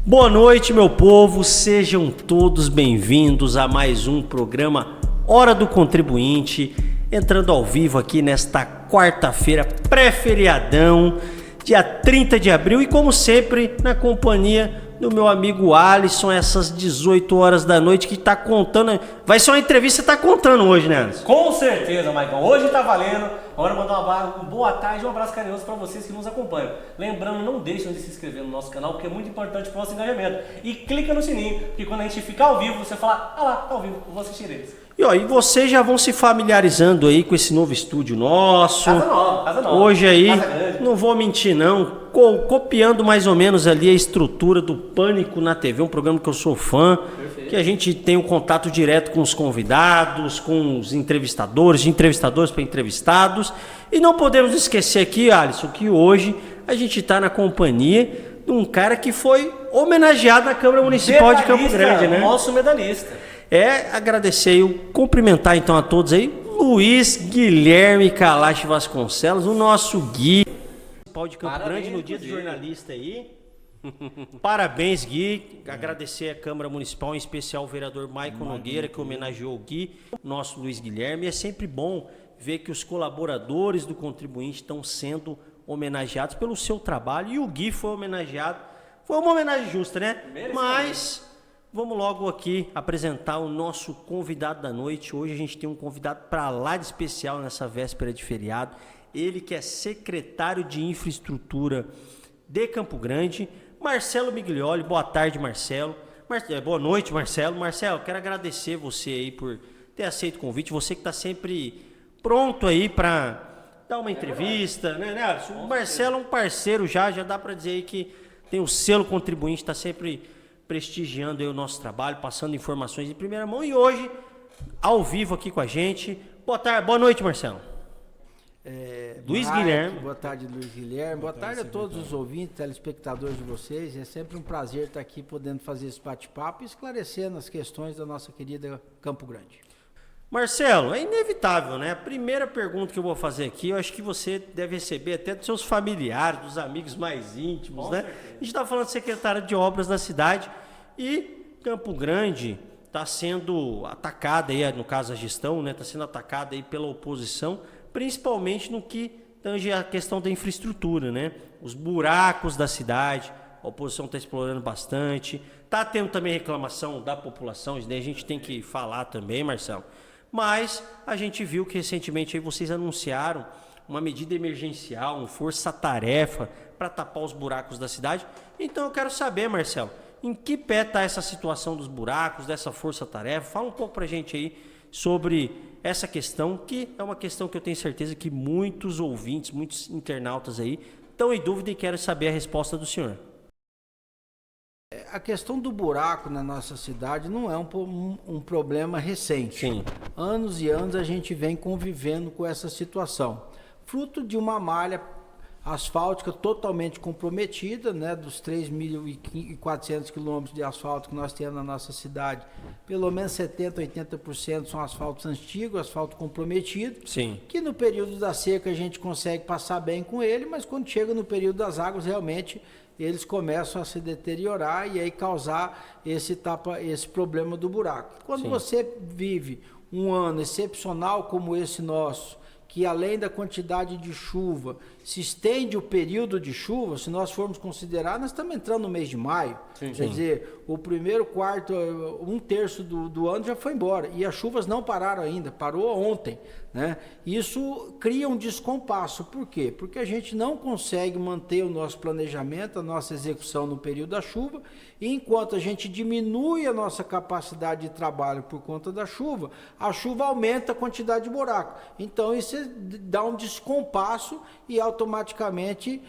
Boa noite, meu povo, sejam todos bem-vindos a mais um programa Hora do Contribuinte, entrando ao vivo aqui nesta quarta-feira, pré-feriadão, dia 30 de abril e como sempre, na companhia do meu amigo Alisson, essas 18 horas da noite que tá contando, vai ser uma entrevista que tá contando hoje, né, Alisson? Com certeza, Maicon, hoje tá valendo. Agora mandar uma boa tarde e um abraço carinhoso para vocês que nos acompanham. Lembrando, não deixem de se inscrever no nosso canal, porque é muito importante para o nosso engajamento. E clica no sininho, porque quando a gente ficar ao vivo, você fala, ah lá, tá ao vivo, eu vou assistir eles. E vocês já vão se familiarizando aí com esse novo estúdio nosso. Casa nova. Hoje aí, casa grande. não vou mentir não, copiando mais ou menos ali a estrutura do Pânico na TV, um programa que eu sou fã. Perfeito. Que a gente tem um contato direto com os convidados, com os entrevistadores, de entrevistadores para entrevistados. E não podemos esquecer aqui, Alisson, que hoje a gente está na companhia de um cara que foi homenageado na Câmara Municipal de Campo Grande, né? Nosso medalhista. Agradecer e cumprimentar então a todos aí, Luiz Guilherme Kalash Vasconcelos, o nosso Gui Municipal de Campo Grande no dia do jornalista aí. Parabéns, Gui. Agradecer a Câmara Municipal, em especial o vereador Maicon Nogueira, que homenageou o Gui, nosso Luiz Guilherme. E é sempre bom ver que os colaboradores do contribuinte estão sendo homenageados pelo seu trabalho. E o Gui foi homenageado. Foi uma homenagem justa, né? Mas vamos logo aqui apresentar o nosso convidado da noite. Hoje a gente tem um convidado para lá de especial nessa véspera de feriado. Ele que é secretário de Infraestrutura de Campo Grande, Marcelo Miglioli. Boa tarde, Marcelo. Boa noite, Marcelo. Marcelo, quero agradecer você aí por ter aceito o convite. Você que está sempre pronto aí para dar uma entrevista, né? O Marcelo é um parceiro já dá para dizer aí que tem o selo contribuinte, está sempre prestigiando aí o nosso trabalho, passando informações em primeira mão e hoje, ao vivo aqui com a gente. Boa tarde, boa noite, Marcelo. Luiz Guilherme. Boa tarde, Luiz Guilherme. Boa tarde a todos os ouvintes, telespectadores de vocês. É sempre um prazer estar aqui podendo fazer esse bate-papo e esclarecendo as questões da nossa querida Campo Grande. Marcelo, é inevitável, né? A primeira pergunta que eu vou fazer aqui, eu acho que você deve receber até dos seus familiares, dos amigos mais íntimos, né? A gente está falando de secretário de obras da cidade e Campo Grande está sendo atacada aí, no caso a gestão, né? Está sendo atacada aí pela oposição, principalmente no que tange a questão da infraestrutura, né? Os buracos da cidade, a oposição está explorando bastante, está tendo também reclamação da população, isso daí a gente tem que falar também, Marcelo. Mas a gente viu que recentemente aí vocês anunciaram uma medida emergencial, um força-tarefa para tapar os buracos da cidade. Então eu quero saber, Marcelo, em que pé está essa situação dos buracos, dessa força-tarefa? Fala um pouco para a gente aí sobre essa questão, que é uma questão que eu tenho certeza que muitos ouvintes, muitos internautas aí estão em dúvida e querem saber a resposta do senhor. A questão do buraco na nossa cidade não é um problema recente. Sim. Anos e anos a gente vem convivendo com essa situação. Fruto de uma malha asfáltica totalmente comprometida, né, dos 3.400 quilômetros de asfalto que nós temos na nossa cidade, pelo menos 70%, 80% são asfaltos antigos, asfalto comprometido. Sim. Que no período da seca a gente consegue passar bem com ele, mas quando chega no período das águas, realmente eles começam a se deteriorar e aí causar esse problema do buraco. Quando Sim. você vive um ano excepcional como esse nosso, que além da quantidade de chuva, se estende o período de chuva, se nós formos considerar, nós estamos entrando no mês de maio, quer dizer, o primeiro quarto, um terço do ano já foi embora, e as chuvas não pararam ainda, parou ontem, né? Isso cria um descompasso, por quê? Porque a gente não consegue manter o nosso planejamento, a nossa execução no período da chuva, e enquanto a gente diminui a nossa capacidade de trabalho por conta da chuva, a chuva aumenta a quantidade de buraco, então isso dá um descompasso e automaticamente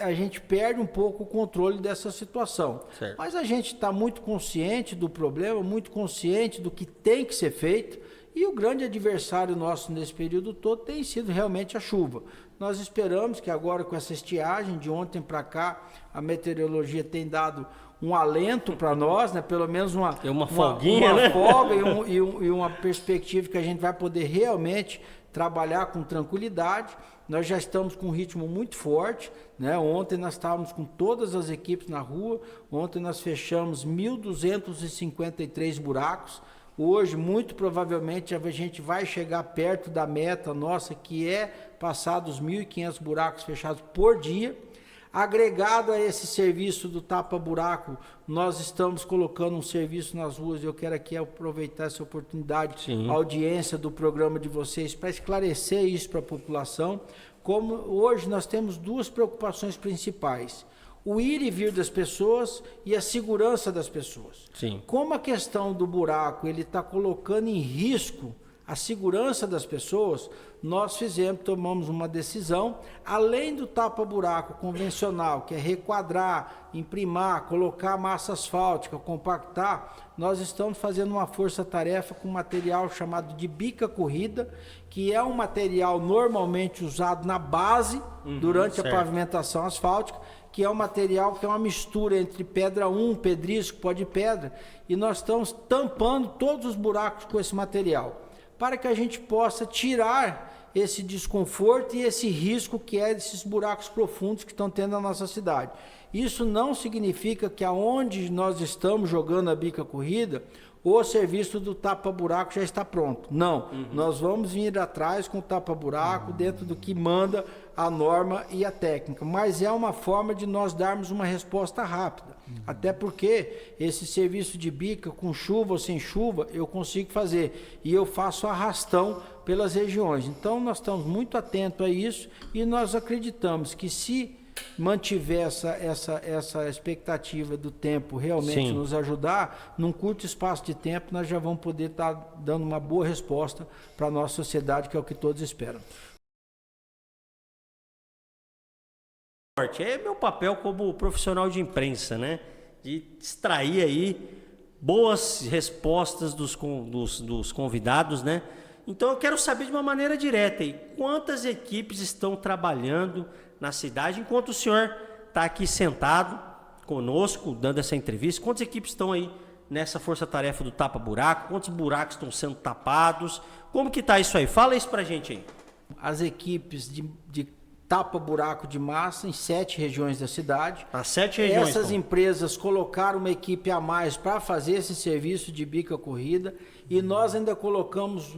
a gente perde um pouco o controle dessa situação. Certo. Mas a gente está muito consciente do problema, muito consciente do que tem que ser feito E o grande adversário nosso nesse período todo tem sido realmente a chuva. Nós esperamos que agora com essa estiagem, de ontem para cá, a meteorologia tem dado um alento para nós, né? Pelo menos uma folguinha, uma né? folga e uma perspectiva que a gente vai poder realmente trabalhar com tranquilidade. Nós já estamos com um ritmo muito forte, né? Ontem nós estávamos com todas as equipes na rua, ontem nós fechamos 1.253 buracos. Hoje, muito provavelmente, a gente vai chegar perto da meta nossa, que é passar dos 1.500 buracos fechados por dia. Agregado a esse serviço do tapa-buraco, nós estamos colocando um serviço nas ruas. Eu quero aqui aproveitar essa oportunidade, a audiência do programa de vocês, para esclarecer isso para a população. Como hoje nós temos duas preocupações principais: o ir e vir das pessoas e a segurança das pessoas. Sim. Como a questão do buraco ele está colocando em risco a segurança das pessoas, nós tomamos uma decisão, além do tapa-buraco convencional, que é requadrar, imprimar, colocar massa asfáltica, compactar, nós estamos fazendo uma força-tarefa com material chamado de bica corrida, que é um material normalmente usado na base, durante a pavimentação asfáltica, que é um material que é uma mistura entre pedra 1, pedrisco, pó de pedra, e nós estamos tampando todos os buracos com esse material, para que a gente possa tirar esse desconforto e esse risco que é desses buracos profundos que estão tendo na nossa cidade. Isso não significa que aonde nós estamos jogando a bica corrida, o serviço do tapa-buraco já está pronto. Não, nós vamos vir atrás com o tapa-buraco dentro do que manda a norma e a técnica, mas é uma forma de nós darmos uma resposta rápida, até porque esse serviço de bica, com chuva ou sem chuva, eu consigo fazer, e eu faço arrastão pelas regiões. Então nós estamos muito atentos a isso, e nós acreditamos que se mantiver essa expectativa do tempo realmente nos ajudar, num curto espaço de tempo nós já vamos poder estar dando uma boa resposta para a nossa sociedade, que é o que todos esperam. É meu papel como profissional de imprensa, né? De extrair aí boas respostas dos convidados, né? Então eu quero saber de uma maneira direta aí, quantas equipes estão trabalhando na cidade, enquanto o senhor está aqui sentado conosco, dando essa entrevista, quantas equipes estão aí nessa força-tarefa do tapa-buraco, quantos buracos estão sendo tapados, como que está isso aí? Fala isso pra gente aí. As equipes de tapa-buraco de massa em 7 regiões da cidade. As 7 regiões. Essas empresas colocaram uma equipe a mais para fazer esse serviço de bica corrida, e nós ainda colocamos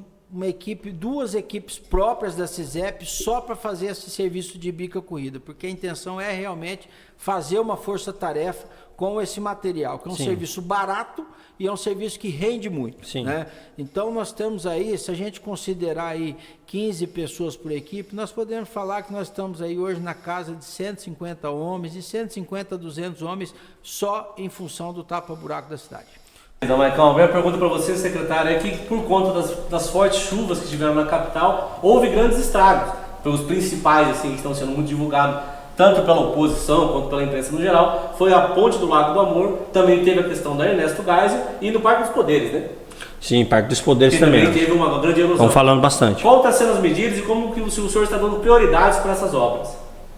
duas equipes próprias da CISEP só para fazer esse serviço de bica corrida, porque a intenção é realmente fazer uma força-tarefa com esse material, que é um serviço barato e é um serviço que rende muito. Né? Então nós temos aí, se a gente considerar aí 15 pessoas por equipe, nós podemos falar que nós estamos aí hoje na casa de 150 homens, de 150 a 200 homens, só em função do tapa-buraco da cidade. Então, Maicon, a minha pergunta para você, secretário, é que por conta das fortes chuvas que tiveram na capital, houve grandes estragos, pelos principais, assim, que estão sendo muito divulgados, tanto pela oposição quanto pela imprensa no geral, foi a ponte do Lago do Amor, também teve a questão da Ernesto Geisel e no Parque dos Poderes, né? Sim, Parque dos Poderes que também. Teve uma grande erosão. Estão falando bastante. Qual está sendo as medidas e como que o senhor está dando prioridades para essas obras?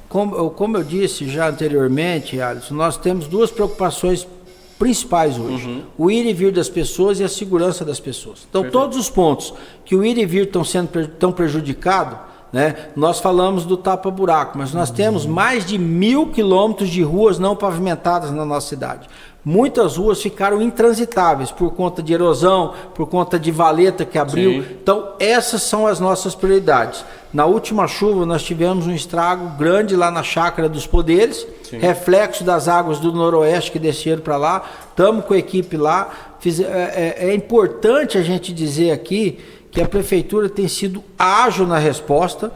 Como eu disse já anteriormente, Alisson, nós temos duas preocupações principais hoje, o ir e vir das pessoas e a segurança das pessoas. Então, todos os pontos que o ir e vir estão sendo tão prejudicados, né, nós falamos do tapa-buraco, mas nós temos mais de 1.000 quilômetros de ruas não pavimentadas na nossa cidade. Muitas ruas ficaram intransitáveis por conta de erosão, por conta de valeta que abriu. Então, essas são as nossas prioridades. Na última chuva, nós tivemos um estrago grande lá na Chácara dos Poderes, reflexo das águas do noroeste que desceram para lá. Estamos com a equipe lá. É importante a gente dizer aqui que a prefeitura tem sido ágil na resposta.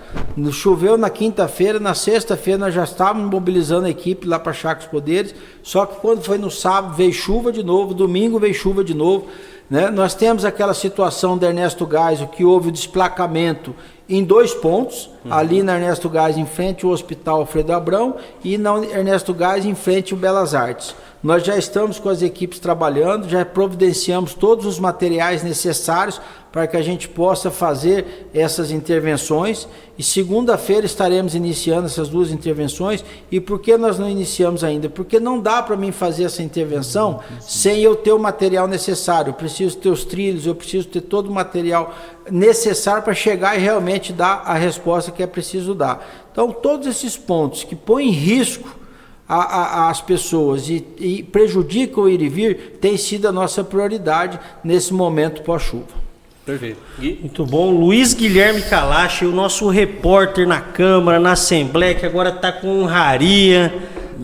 Choveu na quinta-feira, na sexta-feira nós já estávamos mobilizando a equipe lá para Chácara dos Poderes, só que quando foi no sábado veio chuva de novo, domingo veio chuva de novo, né? Nós temos aquela situação da Ernesto Geisel, que houve o desplacamento em 2 pontos, ali na Ernesto Gás, em frente ao Hospital Alfredo Abrão, e na Ernesto Gás, em frente ao Belas Artes. Nós já estamos com as equipes trabalhando, já providenciamos todos os materiais necessários para que a gente possa fazer essas intervenções, e segunda-feira estaremos iniciando essas 2 intervenções. E por que nós não iniciamos ainda? Porque não dá para mim fazer essa intervenção sem eu ter o material necessário. Eu preciso ter os trilhos, eu preciso ter todo o material necessário para chegar e realmente dar a resposta que é preciso dar. Então, todos esses pontos que põem em risco as pessoas e prejudicam o ir e vir, tem sido a nossa prioridade nesse momento pós-chuva. Perfeito. Muito bom. Luiz Guilherme Kalash, o nosso repórter na Câmara, na Assembleia, que agora está com honraria.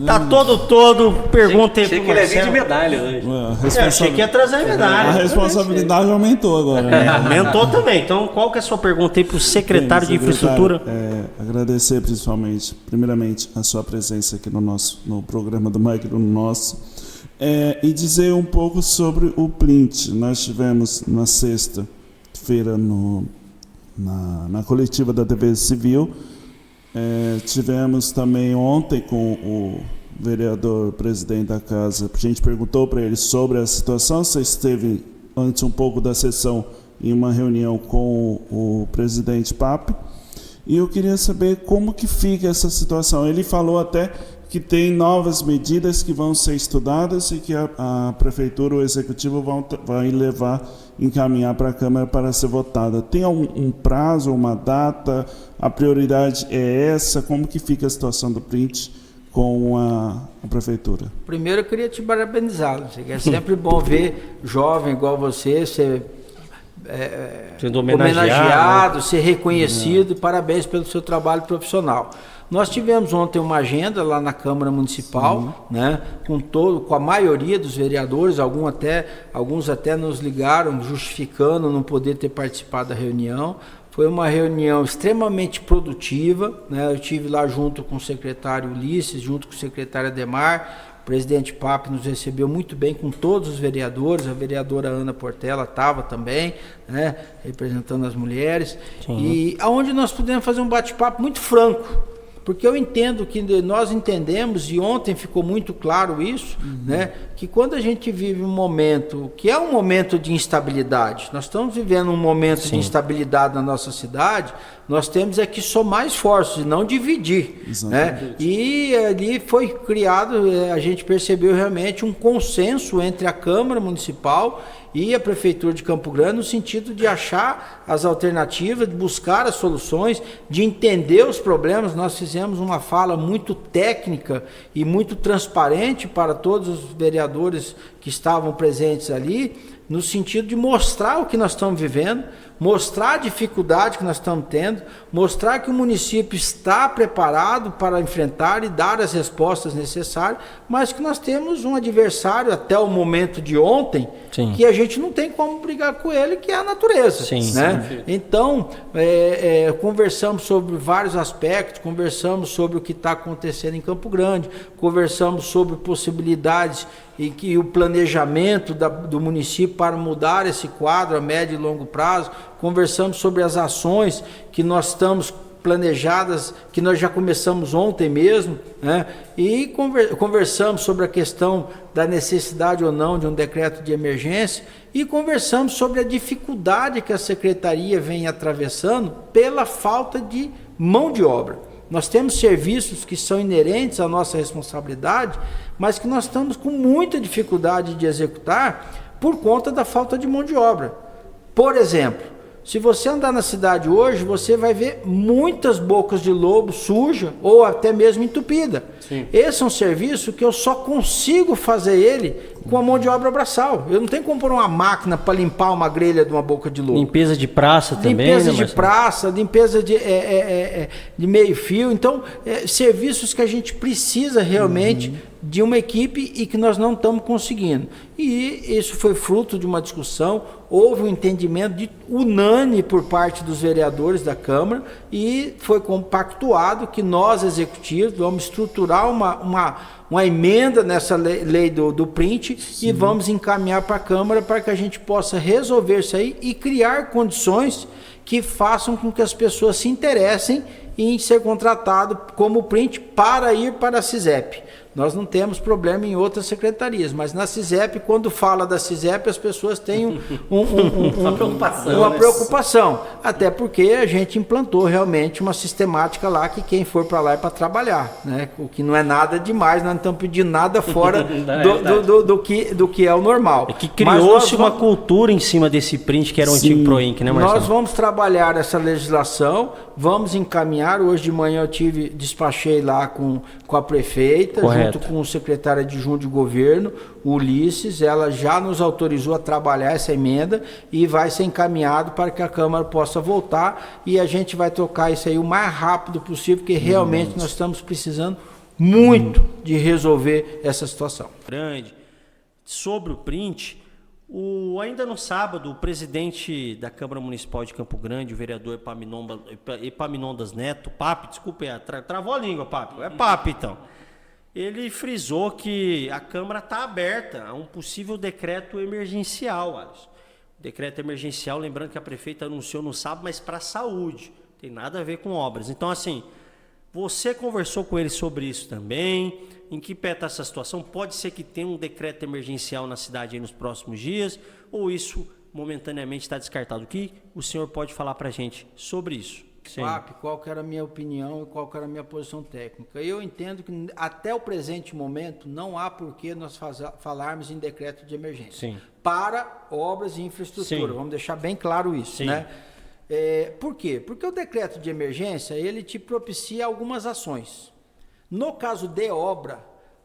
Tá todo. Pergunta aí pro Marcelo. Achei que ele ia vir de medalha hoje. Achei que ia trazer a medalha. A responsabilidade aumentou agora. Aumentou também. Então, qual que é a sua pergunta aí pro secretário de Infraestrutura? Agradecer primeiramente, a sua presença aqui no programa do Mike no nosso. E dizer um pouco sobre o Plint. Nós tivemos na sexta-feira na coletiva da Defesa Civil. Tivemos também ontem com o vereador presidente da casa. A gente perguntou para ele sobre a situação. Você esteve antes um pouco da sessão em uma reunião com o presidente Pape, e eu queria saber como que fica essa situação. Ele falou até que tem novas medidas que vão ser estudadas e que a prefeitura, o executivo vai encaminhar para a Câmara para ser votada. Tem um prazo, uma data? A prioridade é essa? Como que fica a situação do Plint com a prefeitura? Primeiro, eu queria te parabenizar. É sempre bom ver jovem igual você ser sendo homenageado, ser reconhecido. Parabéns pelo seu trabalho profissional. Nós tivemos ontem uma agenda lá na Câmara Municipal, né, com a maioria dos vereadores, alguns até nos ligaram justificando não poder ter participado da reunião. Foi uma reunião extremamente produtiva, né? Eu estive lá junto com o secretário Ulisses, junto com o secretário Ademar. O presidente Pape nos recebeu muito bem com todos os vereadores. A vereadora Ana Portela estava também, né, representando as mulheres. Sim. E aonde nós pudemos fazer um bate-papo muito franco. Porque eu entendo que nós entendemos, e ontem ficou muito claro isso, né, que quando a gente vive um momento, que é um momento de instabilidade, nós estamos vivendo um momento de instabilidade na nossa cidade, nós temos que somar esforços e não dividir. Né? E ali foi criado, a gente percebeu realmente um consenso entre a Câmara Municipal e a Prefeitura de Campo Grande, no sentido de achar as alternativas, de buscar as soluções, de entender os problemas. Nós fizemos uma fala muito técnica e muito transparente para todos os vereadores que estavam presentes ali, no sentido de mostrar o que nós estamos vivendo, mostrar a dificuldade que nós estamos tendo, mostrar que o município está preparado para enfrentar e dar as respostas necessárias, mas que nós temos um adversário até o momento de ontem, sim, que a gente não tem como brigar com ele, que é a natureza. Sim, né? Sim. Então, conversamos sobre vários aspectos, conversamos sobre o que está acontecendo em Campo Grande, conversamos sobre possibilidades e que o planejamento do município para mudar esse quadro a médio e longo prazo, conversamos sobre as ações que nós estamos planejadas, que nós já começamos ontem mesmo, né? E conversamos sobre a questão da necessidade ou não de um decreto de emergência, e conversamos sobre a dificuldade que a Secretaria vem atravessando pela falta de mão de obra. Nós temos serviços que são inerentes à nossa responsabilidade, mas que nós estamos com muita dificuldade de executar por conta da falta de mão de obra. Por exemplo, se você andar na cidade hoje, você vai ver muitas bocas de lobo suja ou até mesmo entupida. Sim. Esse é um serviço que eu só consigo fazer ele com a mão de obra braçal. Eu não tenho como pôr uma máquina para limpar uma grelha de uma boca de lobo. Limpeza de praça também, limpeza de praça, limpeza de meio fio. Então, serviços que a gente precisa realmente de uma equipe e que nós não estamos conseguindo. E isso foi fruto de uma discussão, houve um entendimento unânime por parte dos vereadores da Câmara e foi compactuado que nós, executivos, vamos estruturar uma emenda nessa lei do Plint. Sim. E vamos encaminhar para a Câmara para que a gente possa resolver isso aí e criar condições que façam com que as pessoas se interessem em ser contratado como print para ir para a CISEP. Nós não temos problema em outras secretarias, mas na CISEP, quando fala da CISEP, as pessoas têm uma preocupação. Até porque a gente implantou realmente uma sistemática lá que quem for para lá é para trabalhar, né? O que não é nada demais, nós não estamos pedindo nada fora do que é o normal. É que criou-se uma cultura em cima desse print que era o antigo Proinc, né, Marcelo? Nós vamos trabalhar essa legislação, vamos encaminhar. Hoje de manhã eu despachei lá com a prefeita, junto com o secretário adjunto de governo, o Ulisses. Ela já nos autorizou a trabalhar essa emenda e vai ser encaminhado para que a Câmara possa voltar, e a gente vai tocar isso aí o mais rápido possível, porque realmente nós estamos precisando muito de resolver essa situação. Grande. Sobre o print, ainda no sábado, o presidente da Câmara Municipal de Campo Grande, o vereador Epaminondas Neto, Papi, desculpa, travou a língua, Papi, é Papi então. Ele frisou que a Câmara está aberta a um possível decreto emergencial, Alisson. Decreto emergencial, lembrando que a prefeita anunciou no sábado, mas para a saúde, tem nada a ver com obras. Então, assim, você conversou com ele sobre isso também? Em que pé está essa situação? Pode ser que tenha um decreto emergencial na cidade aí nos próximos dias, ou isso momentaneamente está descartado? O que o senhor pode falar para a gente sobre isso? Papi, qual que era a minha opinião e qual que era a minha posição técnica? Eu entendo que até o presente momento não há por que nós falarmos em decreto de emergência para obras e infraestrutura. Vamos deixar bem claro isso, né? Por quê? Porque o decreto de emergência, ele te propicia algumas ações. No caso de obra,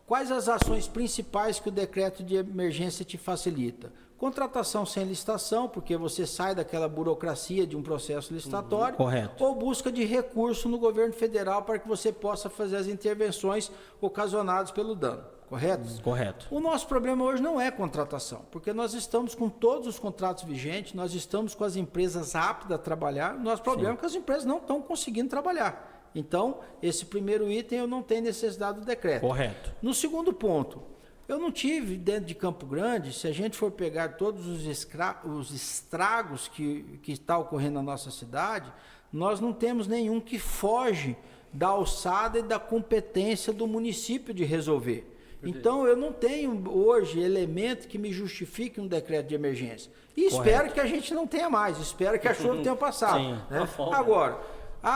quais as ações principais que o decreto de emergência te facilita? Contratação sem licitação, porque você sai daquela burocracia de um processo licitatório, ou busca de recurso no governo federal para que você possa fazer as intervenções ocasionadas pelo dano. Correto? Correto. O nosso problema hoje não é contratação, porque nós estamos com todos os contratos vigentes, nós estamos com as empresas aptas a trabalhar. O nosso problema é que as empresas não estão conseguindo trabalhar. Então, esse primeiro item eu não tenho necessidade do decreto. Correto. No segundo ponto, eu não tive dentro de Campo Grande, se a gente for pegar todos os estragos que está ocorrendo na nossa cidade, nós não temos nenhum que foge da alçada e da competência do município de resolver. Então, eu não tenho hoje elemento que me justifique um decreto de emergência. E espero que a gente não tenha mais, espero que a chuva tenha passado. Né? Agora,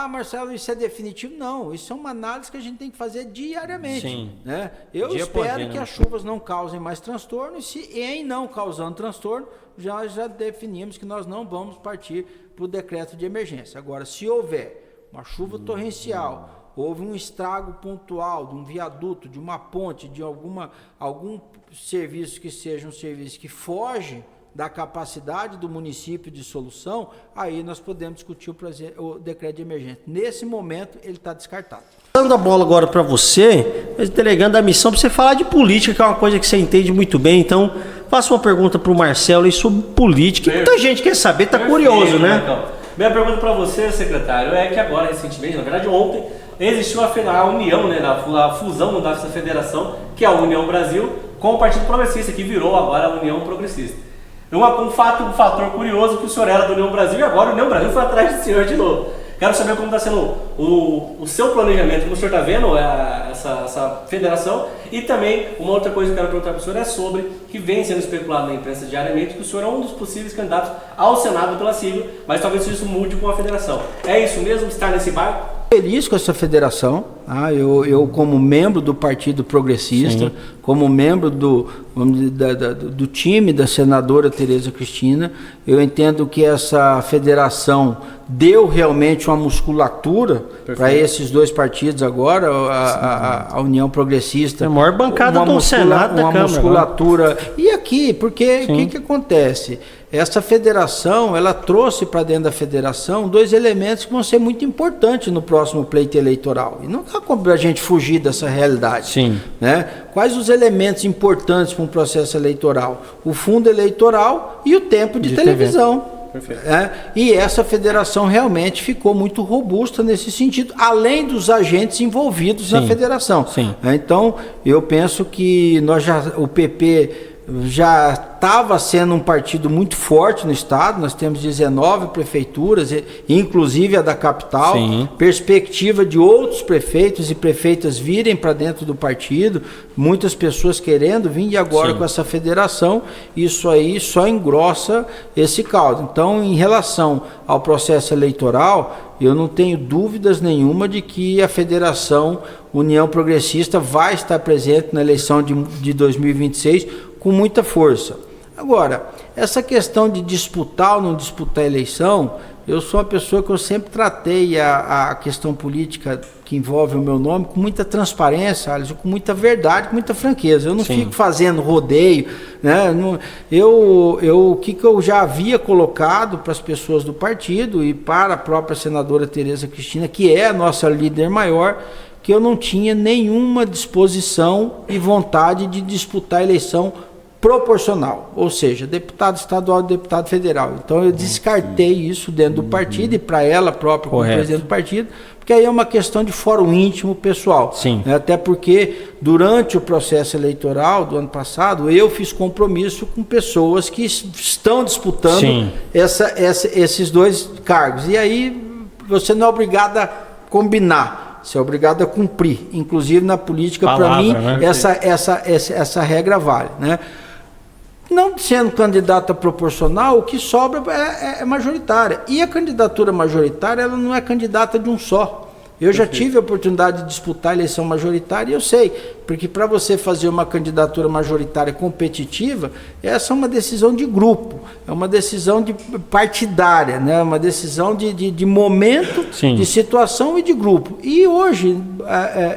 Marcelo, isso é definitivo? Não, isso é uma análise que a gente tem que fazer diariamente. Né? Eu espero que as chuvas não causem mais transtorno, e em não causando transtorno, já definimos que nós não vamos partir para o decreto de emergência. Agora, se houver uma chuva torrencial, houve um estrago pontual de um viaduto, de uma ponte, de algum serviço que seja um serviço que foge da capacidade do município de solução, aí nós podemos discutir o decreto de emergência. Nesse momento, ele está descartado. Dando a bola agora para você, delegando a missão para você falar de política, que é uma coisa que você entende muito bem. Então, faça uma pergunta para o Marcelo aí sobre política, que muita gente quer saber, está curioso, né? Então, minha pergunta para você, secretário, é que agora, recentemente, na verdade ontem, existiu a união, né, a fusão dessa federação, que é a União Brasil, com o Partido Progressista, que virou agora a União Progressista. Um fator curioso que o senhor era do União Brasil e agora o União Brasil foi atrás do senhor de novo. Quero saber como está sendo o seu planejamento, como o senhor está vendo essa federação, e também uma outra coisa que eu quero perguntar para o senhor é sobre, que vem sendo especulado na imprensa diariamente, que o senhor é um dos possíveis candidatos ao Senado pela sigla, mas talvez isso mude com a federação. É isso mesmo, estar nesse barco? Feliz com essa federação, eu como membro do Partido Progressista, como membro do time da senadora Tereza Cristina, eu entendo que essa federação deu realmente uma musculatura para esses dois partidos agora, a União Progressista. É a maior bancada do Senado da Câmara. Uma musculatura. E aqui, porque o que acontece? Essa federação, ela trouxe para dentro da federação dois elementos que vão ser muito importantes no próximo pleito eleitoral. E não dá como a gente fugir dessa realidade. Né? Quais os elementos importantes para um processo eleitoral? O fundo eleitoral e o tempo de televisão. E essa federação realmente ficou muito robusta nesse sentido, além dos agentes envolvidos na federação. Então, eu penso que o PP já estava sendo um partido muito forte no estado, nós temos 19 prefeituras, inclusive a da capital, Sim. Perspectiva de outros prefeitos e prefeitas virem para dentro do partido, muitas pessoas querendo vir e agora Sim. com essa federação, isso aí só engrossa esse caldo. Então, em relação ao processo eleitoral, eu não tenho dúvidas nenhuma de que a Federação União Progressista vai estar presente na eleição de 2026 com muita força. Agora, essa questão de disputar ou não disputar a eleição, eu sou uma pessoa que eu sempre tratei a questão política que envolve o meu nome com muita transparência, Alisson, com muita verdade, com muita franqueza. Eu não Sim. fico fazendo rodeio, né? O que eu já havia colocado para as pessoas do partido e para a própria senadora Tereza Cristina, que é a nossa líder maior, que eu não tinha nenhuma disposição e vontade de disputar a eleição proporcional, ou seja, deputado estadual e deputado federal. Então eu descartei isso dentro do partido e para ela própria como Correto. presidente do partido, porque aí é uma questão de fórum íntimo pessoal. Sim. Até porque durante o processo eleitoral do ano passado, eu fiz compromisso com pessoas que estão disputando Sim. esses dois cargos. E aí você não é obrigado a combinar, você é obrigado a cumprir. Inclusive na política, para mim, né? essa regra vale, né? Não sendo candidata proporcional, o que sobra é majoritária. E a candidatura majoritária, ela não é candidata de um só. Eu já tive a oportunidade de disputar a eleição majoritária e eu sei, porque para você fazer uma candidatura majoritária competitiva, essa é uma decisão de grupo, é uma decisão partidária, né? Uma decisão de momento, Sim. de situação e de grupo. E hoje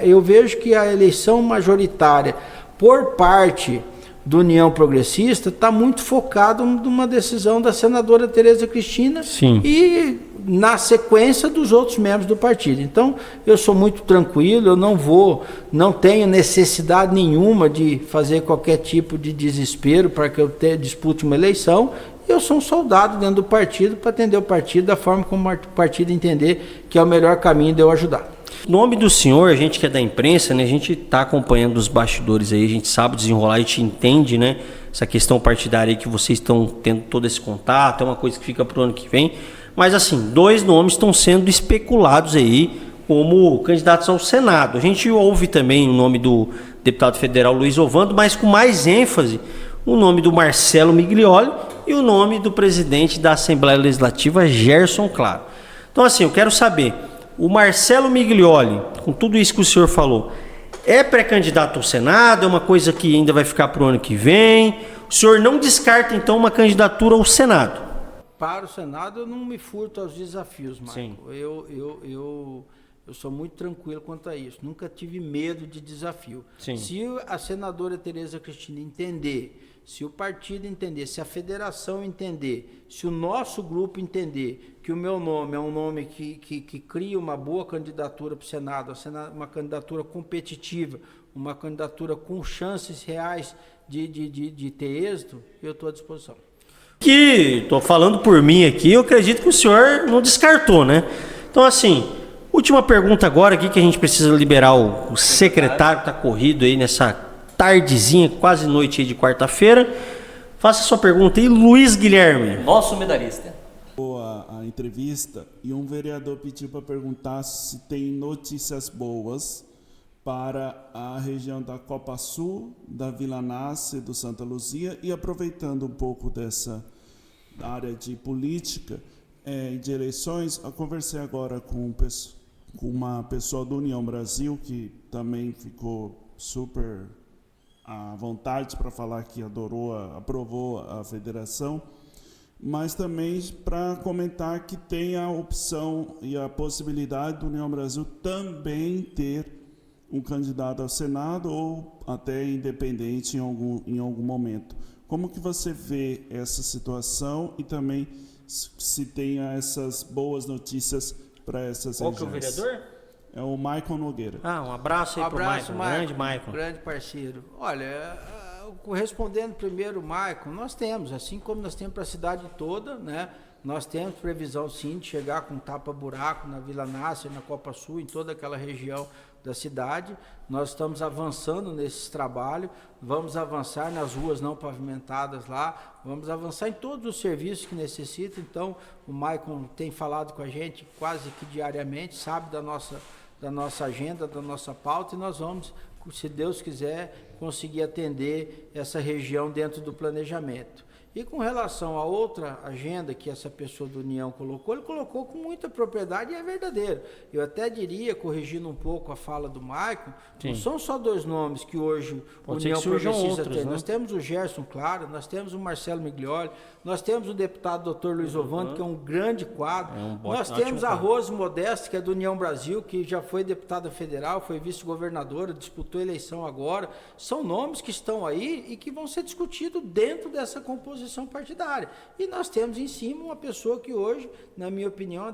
eu vejo que a eleição majoritária, por parte do União Progressista, está muito focado numa decisão da senadora Tereza Cristina. Sim. E na sequência dos outros membros do partido. Então, eu sou muito tranquilo, eu não tenho necessidade nenhuma de fazer qualquer tipo de desespero para que eu dispute uma eleição. Eu sou um soldado dentro do partido para atender o partido da forma como o partido entender que é o melhor caminho de eu ajudar. Em nome do senhor, a gente que é da imprensa, né, a gente está acompanhando os bastidores aí, a gente sabe desenrolar, a gente entende, né, essa questão partidária aí que vocês estão tendo todo esse contato, é uma coisa que fica para o ano que vem. Mas assim, 2 nomes estão sendo especulados aí como candidatos ao Senado. A gente ouve também o nome do deputado federal Luiz Ovando, mas com mais ênfase o nome do Marcelo Miglioli e o nome do presidente da Assembleia Legislativa, Gerson Claro. Então assim, eu quero saber, o Marcelo Miglioli, com tudo isso que o senhor falou, é pré-candidato ao Senado? É uma coisa que ainda vai ficar para o ano que vem? O senhor não descarta então uma candidatura ao Senado? Para o Senado, eu não me furto aos desafios, Marco. Sim. Eu sou muito tranquilo quanto a isso. Nunca tive medo de desafio. Sim. Se a senadora Tereza Cristina entender, se o partido entender, se a federação entender, se o nosso grupo entender que o meu nome é um nome que cria uma boa candidatura para o Senado, uma candidatura competitiva, uma candidatura com chances reais de ter êxito, eu estou à disposição. Que estou falando por mim aqui, eu acredito que o senhor não descartou, né? Então assim, última pergunta agora aqui que a gente precisa liberar o secretário que está corrido aí nessa tardezinha, quase noite aí de quarta-feira. Faça sua pergunta aí, Luiz Guilherme. Nosso medalhista. A entrevista e um vereador pediu para perguntar se tem notícias boas para a região da Copa Sul, da Vila Nácia, do Santa Luzia, e aproveitando um pouco dessa área de política e de eleições, eu conversei agora com uma pessoa do União Brasil que também ficou super à vontade para falar que aprovou a federação, mas também para comentar que tem a opção e a possibilidade do União Brasil também ter um candidato ao Senado ou até independente em algum momento. Como que você vê essa situação e também se tem essas boas notícias para essas regiões? Qual que é o vereador? É o Maicon Nogueira. Um abraço aí pro Maicon, grande Maicon. Grande parceiro. Olha, respondendo primeiro, Maicon, nós temos, assim como nós temos para a cidade toda, né? Nós temos previsão sim de chegar com tapa-buraco na Vila Nácia, na Copa Sul, em toda aquela região da cidade. Nós estamos avançando nesse trabalho, vamos avançar nas ruas não pavimentadas lá, vamos avançar em todos os serviços que necessitam. Então, o Maicon tem falado com a gente quase que diariamente, sabe da nossa agenda, da nossa pauta, e nós vamos, se Deus quiser, conseguir atender essa região dentro do planejamento. E com relação a outra agenda que essa pessoa do União colocou, ele colocou com muita propriedade e é verdadeiro. Eu até diria, corrigindo um pouco a fala do Maicon, não são só 2 nomes que hoje a União Progressista tem. Né? Nós temos o Gerson Claro, nós temos o Marcelo Miglioli, nós temos o deputado Dr. Luiz Ovando, que é um grande quadro. Nós temos a Rose Modeste, que é do União Brasil, que já foi deputada federal, foi vice-governadora, disputou eleição agora. São nomes que estão aí e que vão ser discutidos dentro dessa composição partidária. E nós temos em cima uma pessoa que hoje, na minha opinião,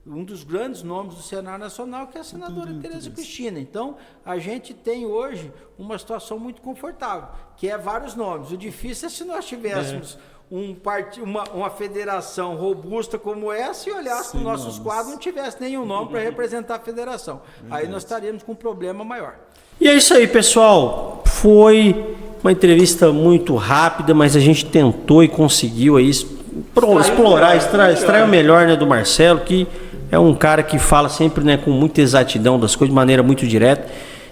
um dos grandes nomes do cenário nacional, que é a senadora Tereza Cristina. Então, a gente tem hoje uma situação muito confortável, que é vários nomes. O difícil é se nós tivéssemos uma federação robusta como essa e olhasse para os nossos quadros e não tivesse nenhum nome para representar a federação. Aí nós estaríamos com um problema maior. E é isso aí, pessoal. Foi uma entrevista muito rápida, mas a gente tentou e conseguiu aí extrair o melhor, né, do Marcelo, que é um cara que fala sempre, né, com muita exatidão das coisas, de maneira muito direta.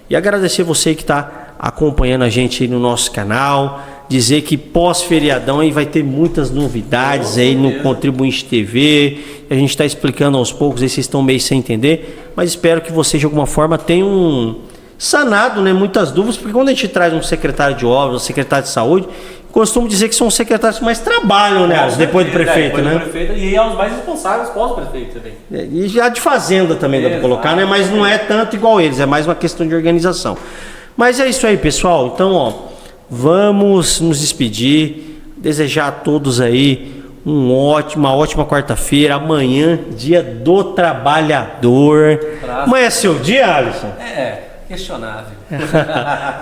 E agradecer você que está acompanhando a gente aí no nosso canal. Dizer que pós-feriadão aí vai ter muitas novidades aí no Contribuinte TV. A gente está explicando aos poucos, aí vocês estão meio sem entender, mas espero que vocês de alguma forma tenham sanado, né, muitas dúvidas, porque quando a gente traz um secretário de obras, um secretário de saúde, costumo dizer que são os secretários que mais trabalham, né, depois do prefeito, depois né? Do prefeito, e é os mais responsáveis pós-prefeito também. E já de fazenda também dá para colocar, né, mas não é tanto igual eles, é mais uma questão de organização. Mas é isso aí, pessoal. Então, ó, vamos nos despedir, desejar a todos aí uma ótima quarta-feira. Amanhã, dia do trabalhador. Amanhã é seu dia, Alisson? Questionável.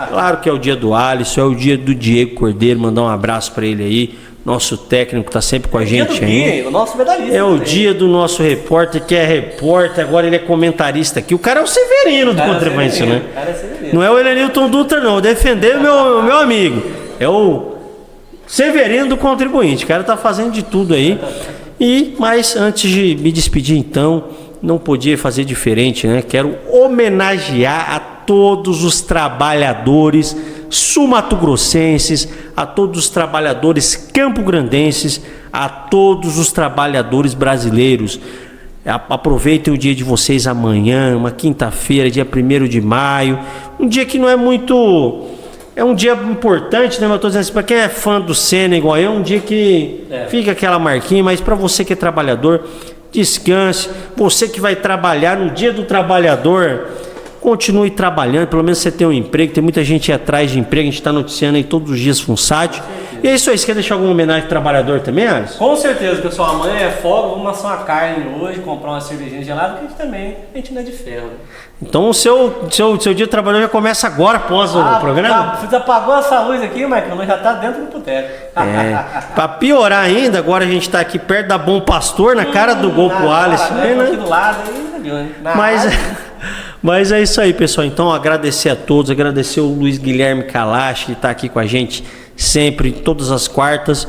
Claro que é o dia do Alisson, é o dia do Diego Cordeiro, mandar um abraço para ele aí, nosso técnico está sempre com a gente aí. O nosso medalhista. É o dia do nosso repórter, que é repórter, agora ele é comentarista aqui. O cara é o Severino do Contribuinte, né? Não é o Elenilton Dutra, não. Defender meu amigo. É o Severino do Contribuinte. O cara tá fazendo de tudo aí. Mas antes de me despedir, então, não podia fazer diferente, né? Quero homenagear a todos os trabalhadores sul-mato-grossenses, a todos os trabalhadores campograndenses, a todos os trabalhadores brasileiros. Aproveitem o dia de vocês amanhã, uma quinta-feira, dia 1º de maio, um dia que não é muito... É um dia importante, né? Mas eu tô dizendo assim, para quem é fã do Senna igual eu, é um dia que fica aquela marquinha, mas para você que é trabalhador, descanse. Você que vai trabalhar no dia do trabalhador, continue trabalhando, pelo menos você tem um emprego. Tem muita gente atrás de emprego, a gente está noticiando aí todos os dias FUNSAT. E é isso aí, você quer deixar alguma homenagem ao trabalhador também, Alisson? Com certeza, pessoal. Amanhã é folga, vamos assar uma carne hoje, comprar uma cervejinha gelada, porque a gente não é de ferro. Então o seu dia de trabalhador já começa agora, após o programa? Você apagou essa luz aqui, Michael, já está dentro do boteco. Para piorar ainda, agora a gente está aqui perto da Bom Pastor, na cara do gol pro Alisson. Aqui do lado, Mas é isso aí, pessoal. Então agradecer a todos, agradecer o Luiz Guilherme Kalash, que está aqui com a gente sempre, todas as quartas,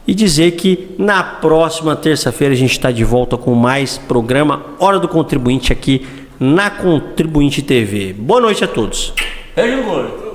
e dizer que na próxima terça-feira a gente está de volta com mais programa Hora do Contribuinte aqui na Contribuinte TV. Boa noite a todos. Beijo, gordo.